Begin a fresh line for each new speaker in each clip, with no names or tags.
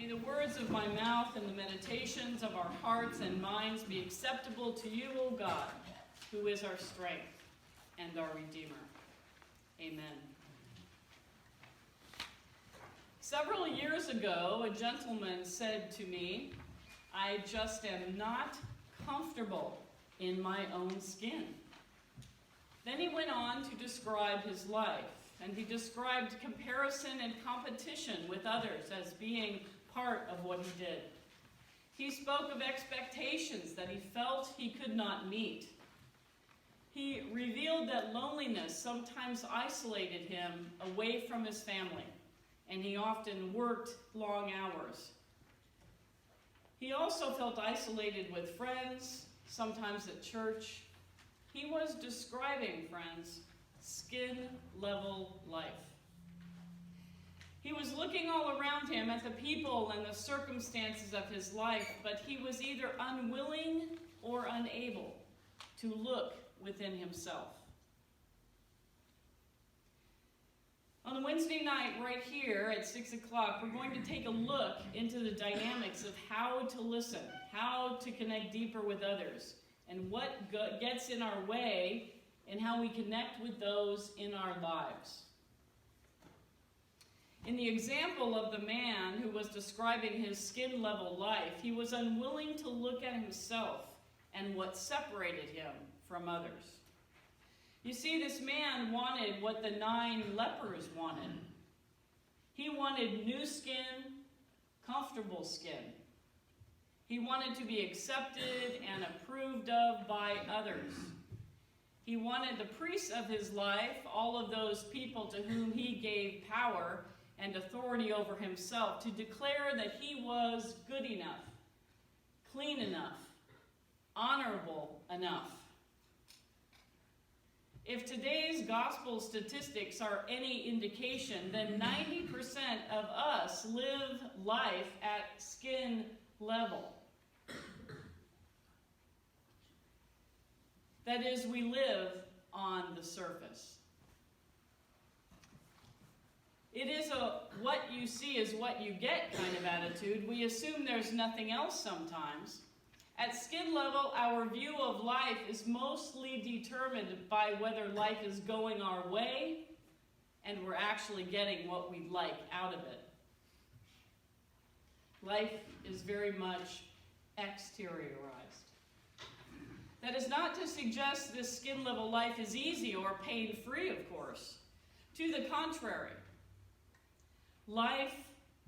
May the words of my mouth and the meditations of our hearts and minds be acceptable to you, O God, who is our strength and our Redeemer. Amen. Several years ago, a gentleman said to me, "I just am not comfortable in my own skin." Then he went on to describe his life, and he described comparison and competition with others as being part of what he did. He spoke of expectations that he felt he could not meet. He revealed that loneliness sometimes isolated him away from his family, and he often worked long hours. He also felt isolated with friends, sometimes at church. He was describing, friends, skin-level life. He was looking all around him at the people and the circumstances of his life, but he was either unwilling or unable to look within himself. On Wednesday night, right here at 6 o'clock, we're going to take a look into the dynamics of how to listen, how to connect deeper with others, and what gets in our way and how we connect with those in our lives. In the example of the man who was describing his skin-level life, he was unwilling to look at himself and what separated him from others. You see, this man wanted what the 9 lepers wanted. He wanted new skin, comfortable skin. He wanted to be accepted and approved of by others. He wanted the priests of his life, all of those people to whom he gave power and authority over himself, to declare that he was good enough, clean enough, honorable enough. If today's gospel statistics are any indication, then 90% of us live life at skin level. That is, we live on the surface. It is a what you see is what you get kind of attitude. We assume there's nothing else sometimes. At skin level, our view of life is mostly determined by whether life is going our way and we're actually getting what we'd like out of it. Life is very much exteriorized. That is not to suggest this skin level life is easy or pain-free, of course. To the contrary, life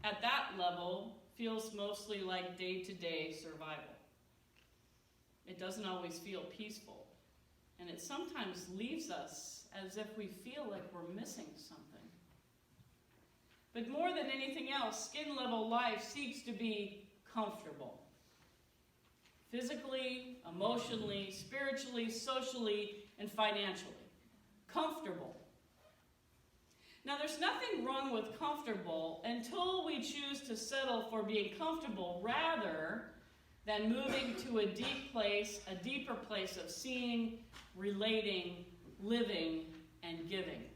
at that level feels mostly like day-to-day survival. It doesn't always feel peaceful, and it sometimes leaves us as if we feel like we're missing something. But more than anything else, skin-level life seeks to be comfortable. Physically, emotionally, spiritually, socially, and financially. Comfortable. Now, there's nothing wrong with comfortable until we choose to settle for being comfortable rather than moving to a deeper place of seeing, relating, living, and giving.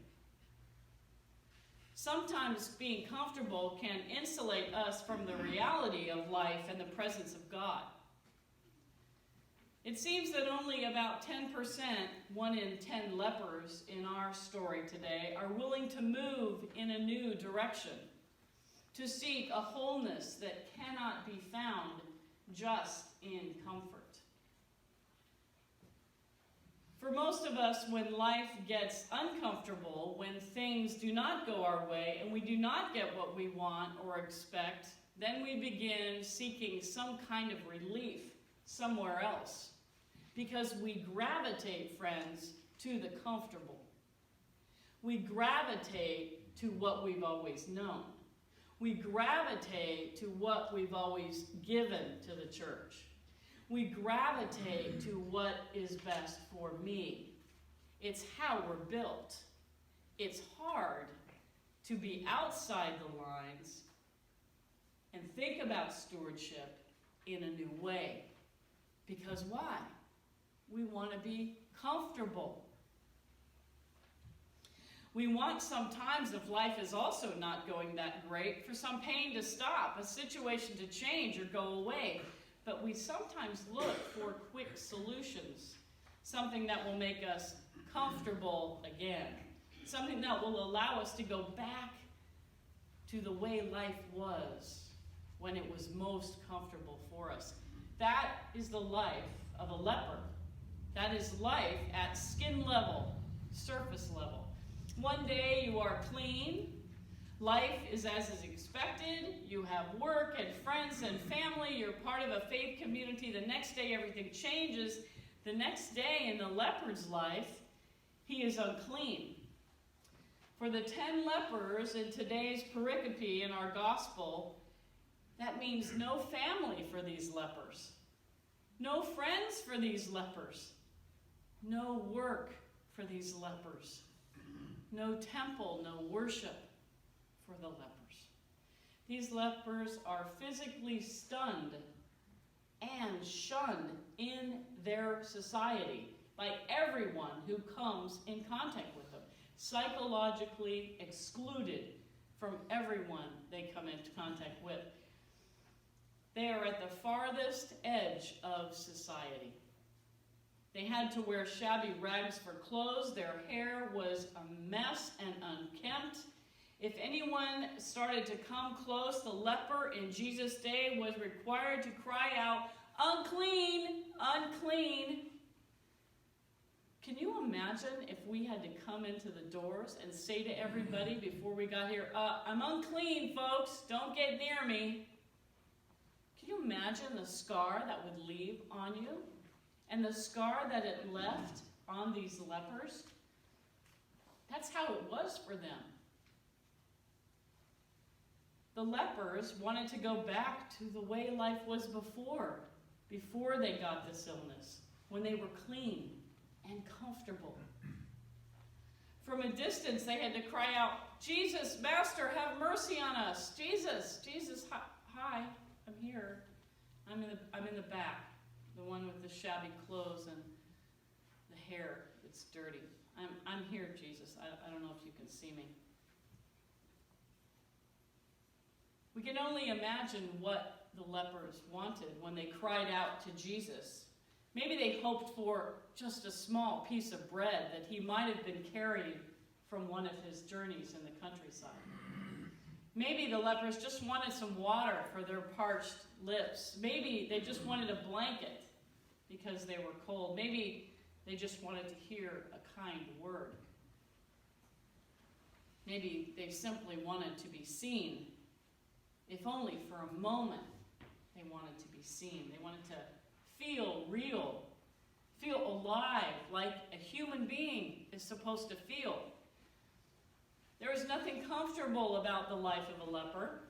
Sometimes being comfortable can insulate us from the reality of life and the presence of God. It seems that only about 10%, 1 in 10 lepers in our story today, are willing to move in a new direction, to seek a wholeness that cannot be found just in comfort. For most of us, when life gets uncomfortable, when things do not go our way and we do not get what we want or expect, then we begin seeking some kind of relief somewhere else. Because we gravitate, friends, to the comfortable. We gravitate to what we've always known. We gravitate to what we've always given to the church. We gravitate to what is best for me. It's how we're built. It's hard to be outside the lines and think about stewardship in a new way. Because why? We want to be comfortable. We want sometimes, if life is also not going that great, for some pain to stop, a situation to change or go away. But we sometimes look for quick solutions, something that will make us comfortable again, something that will allow us to go back to the way life was when it was most comfortable for us. That is the life of a leper. That is life at skin level, surface level. One day you are clean. Life is as is expected. You have work and friends and family. You're part of a faith community. The next day everything changes. The next day in the leper's life, he is unclean. For the 10 lepers in today's pericope in our gospel, that means no family for these lepers, no friends for these lepers, no work for these lepers, no temple, no worship for the lepers. These lepers are physically stunned and shunned in their society by everyone who comes in contact with them, psychologically excluded from everyone they come into contact with. They are at the farthest edge of society. They had to wear shabby rags for clothes. Their hair was a mess and unkempt. If anyone started to come close, the leper in Jesus' day was required to cry out, "Unclean, unclean." Can you imagine if we had to come into the doors and say to everybody before we got here, "I'm unclean, folks, don't get near me"? Can you imagine the scar that would leave on you? And the scar that it left on these lepers? That's how it was for them. The lepers wanted to go back to the way life was before they got this illness, when they were clean and comfortable. From a distance, they had to cry out, "Jesus, Master, have mercy on us. Jesus, Jesus, hi, I'm here. I'm in the back, the one with the shabby clothes and the hair that's dirty. I'm here, Jesus. I don't know if you can see me." We can only imagine what the lepers wanted when they cried out to Jesus. Maybe they hoped for just a small piece of bread that he might have been carried from one of his journeys in the countryside. Maybe the lepers just wanted some water for their parched lips. Maybe they just wanted a blanket because they were cold. Maybe they just wanted to hear a kind word. Maybe they simply wanted to be seen. If only for a moment they wanted to be seen. They wanted to feel real, feel alive, like a human being is supposed to feel. There is nothing comfortable about the life of a leper.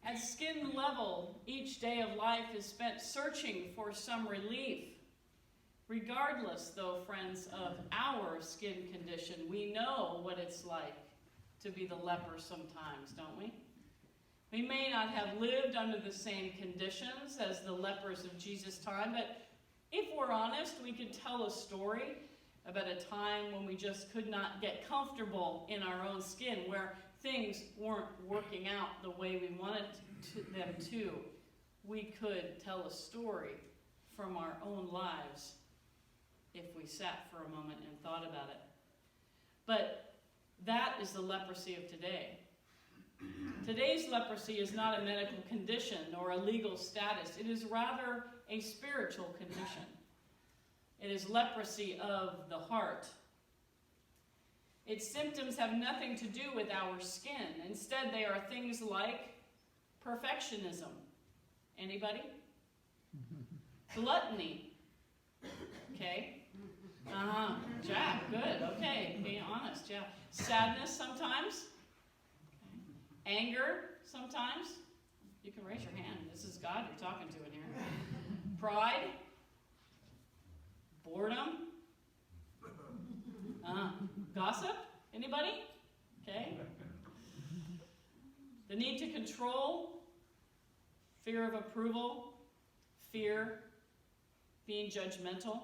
At skin level, each day of life is spent searching for some relief. Regardless, though, friends, of our skin condition, we know what it's like to be the leper sometimes, don't we? We may not have lived under the same conditions as the lepers of Jesus' time, but if we're honest, we could tell a story about a time when we just could not get comfortable in our own skin, where things weren't working out the way we wanted them to. We could tell a story from our own lives if we sat for a moment and thought about it. But that is the leprosy of today. Today's leprosy is not a medical condition or a legal status. It is rather a spiritual condition. It is leprosy of the heart. Its symptoms have nothing to do with our skin. Instead, they are things like perfectionism. Anybody? Gluttony. Okay. Jack, good. Okay, being honest. Yeah. Sadness sometimes. Anger sometimes. You can raise your hand. This is God you're talking to in here. Pride. Boredom. Gossip. Anybody? Okay. The need to control. Fear of approval. Fear. Being judgmental.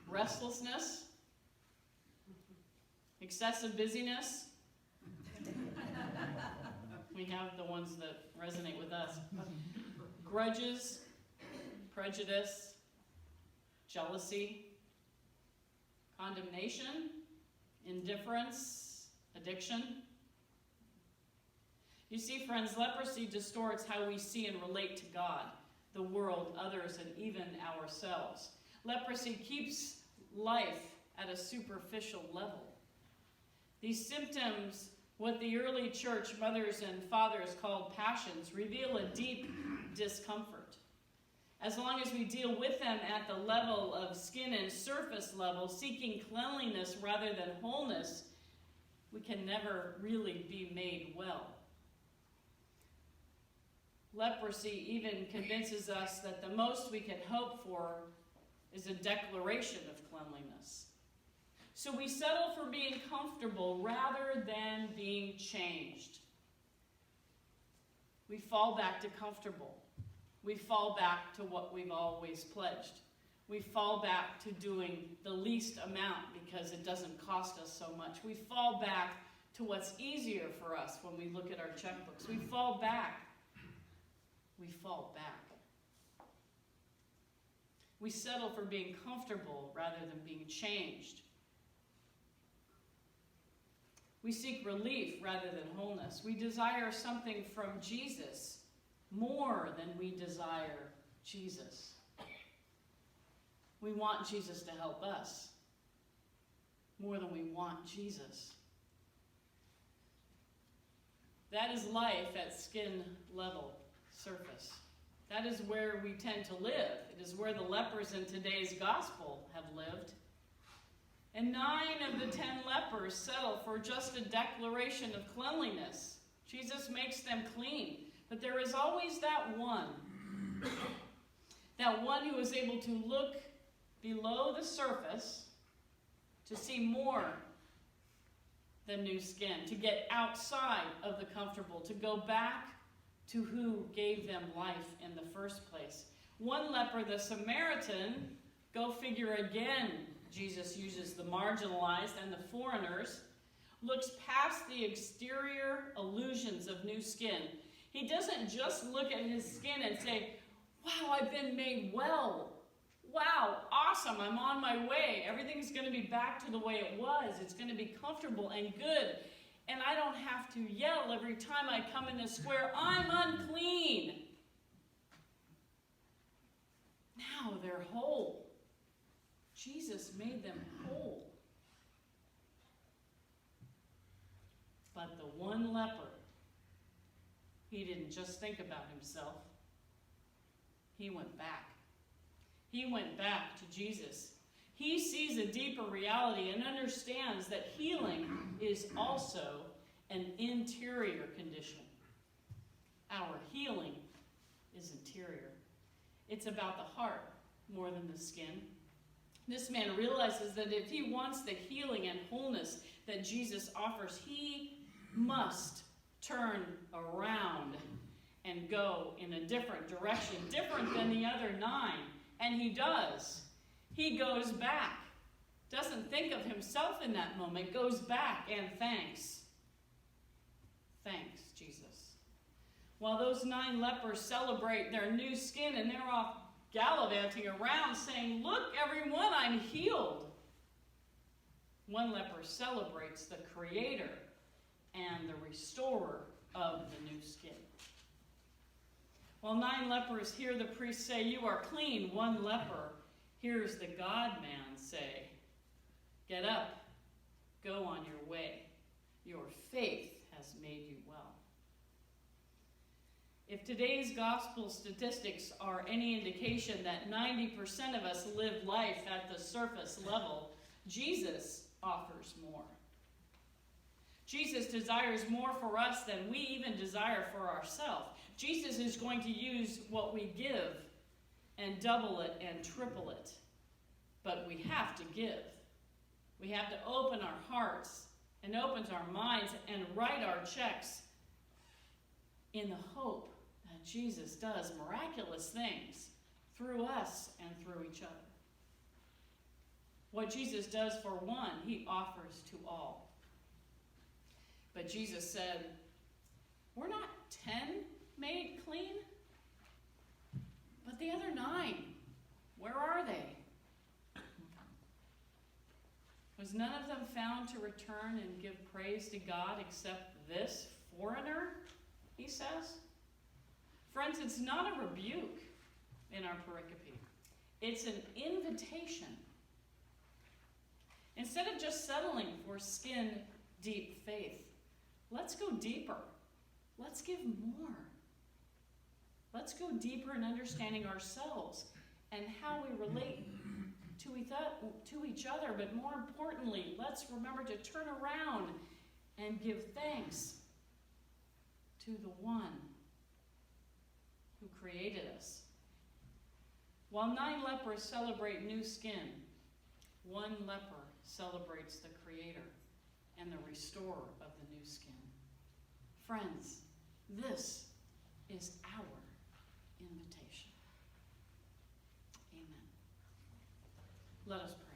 Restlessness. Excessive busyness. We have the ones that resonate with us. Grudges, prejudice, jealousy, condemnation, indifference, addiction. You see, friends, leprosy distorts how we see and relate to God, the world, others, and even ourselves. Leprosy keeps life at a superficial level. These symptoms, what the early church mothers and fathers called passions, reveal a deep discomfort. As long as we deal with them at the level of skin and surface level, seeking cleanliness rather than wholeness, we can never really be made well. Leprosy even convinces us that the most we can hope for is a declaration of cleanliness. So we settle for being comfortable rather than being changed. We fall back to comfortable. We fall back to what we've always pledged. We fall back to doing the least amount because it doesn't cost us so much. We fall back to what's easier for us when we look at our checkbooks. We fall back. We fall back. We settle for being comfortable rather than being changed. We seek relief rather than wholeness. We desire something from Jesus more than we desire Jesus. We want Jesus to help us more than we want Jesus. That is life at skin level, surface. That is where we tend to live. It is where the lepers in today's gospel have lived. And 9 of the 10 lepers settle for just a declaration of cleanliness. Jesus makes them clean. But there is always that one who is able to look below the surface to see more than new skin, to get outside of the comfortable, to go back to who gave them life in the first place. One leper, the Samaritan, go figure again, Jesus uses the marginalized and the foreigners, looks past the exterior illusions of new skin. He doesn't just look at his skin and say, wow, I've been made well. Wow, awesome, I'm on my way. Everything's going to be back to the way it was. It's going to be comfortable and good. And I don't have to yell every time I come in the square, I'm unclean. Now they're whole. Jesus made them whole. But the one leper, he didn't just think about himself. He went back. He went back to Jesus. He sees a deeper reality and understands that healing is also an interior condition. Our healing is interior. It's about the heart more than the skin. This man realizes that if he wants the healing and wholeness that Jesus offers, he must turn around and go in a different direction, different than the other 9. And he does. He goes back. Doesn't think of himself in that moment. Goes back and thanks. Thanks, Jesus. While those 9 lepers celebrate their new skin and they're off gallivanting around saying, look, everyone, I'm healed. One leper celebrates the creator and the restorer of the new skin. While 9 lepers hear the priest say, you are clean, one leper hears the God-man say, get up, go on your way. Your faith has made you well. If today's gospel statistics are any indication that 90% of us live life at the surface level, Jesus offers more. Jesus desires more for us than we even desire for ourselves. Jesus is going to use what we give and double it and triple it. But we have to give. We have to open our hearts and open our minds and write our checks in the hope that Jesus does miraculous things through us and through each other. What Jesus does for one, he offers to all. But Jesus said, "We're not 10 made clean? But the other 9, where are they? Was none of them found to return and give praise to God except this foreigner?" he says. Friends, it's not a rebuke in our pericope. It's an invitation. Instead of just settling for skin-deep faith, let's go deeper. Let's give more. Let's go deeper in understanding ourselves and how we relate to each other. But more importantly, let's remember to turn around and give thanks to the one who created us. While 9 lepers celebrate new skin, 1 leper celebrates the Creator and the restorer of the new skin. Friends, this is our invitation. Amen. Let us pray.